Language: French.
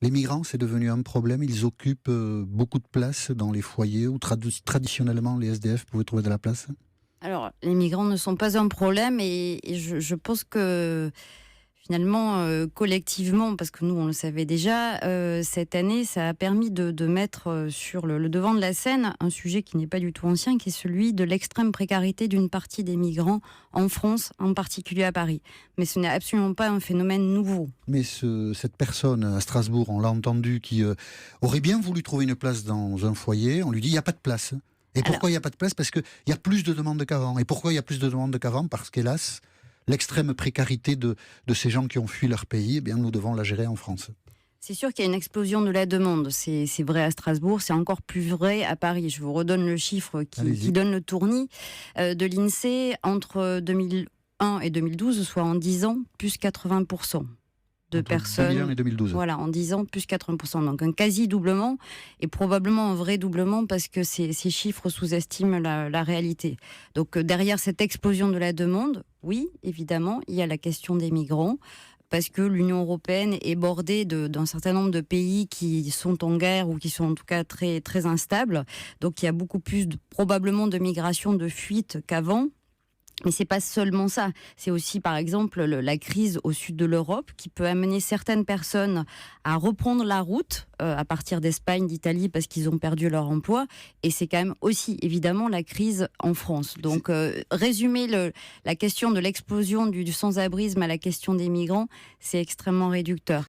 Les migrants, c'est devenu un problème. Ils occupent beaucoup de place dans les foyers où traditionnellement les SDF pouvaient trouver de la place. Alors, les migrants ne sont pas un problème et je pense que finalement, collectivement, parce que nous, on le savait déjà, cette année, ça a permis de mettre sur le devant de la scène un sujet qui n'est pas du tout ancien, qui est celui de l'extrême précarité d'une partie des migrants en France, en particulier à Paris. Mais ce n'est absolument pas un phénomène nouveau. Mais cette personne à Strasbourg, on l'a entendu, qui aurait bien voulu trouver une place dans un foyer, on lui dit il n'y a pas de place. Et pourquoi il n'y a pas de place? Parce qu'il y a plus de demandes qu'avant. Et pourquoi il y a plus de demandes qu'avant? Parce qu'hélas, l'extrême précarité de ces gens qui ont fui leur pays, eh bien, nous devons la gérer en France. C'est sûr qu'il y a une explosion de la demande. C'est vrai à Strasbourg, c'est encore plus vrai à Paris. Je vous redonne le chiffre qui donne le tournis de l'INSEE entre 2001 et 2012, soit en 10 ans, plus 80%. De Entre personnes. 2001 et 2012. Voilà, en 10 ans, plus 80%. Donc un quasi-doublement et probablement un vrai doublement parce que ces chiffres sous-estiment la réalité. Donc derrière cette explosion de la demande, oui, évidemment, il y a la question des migrants parce que l'Union européenne est bordée d'un certain nombre de pays qui sont en guerre ou qui sont en tout cas très, très instables. Donc il y a beaucoup plus probablement de migration, de fuite qu'avant. Mais c'est pas seulement ça. C'est aussi, par exemple, la crise au sud de l'Europe qui peut amener certaines personnes à reprendre la route à partir d'Espagne, d'Italie, parce qu'ils ont perdu leur emploi. Et c'est quand même aussi, évidemment, la crise en France. Donc, résumer la question de l'explosion du sans-abrisme à la question des migrants, c'est extrêmement réducteur.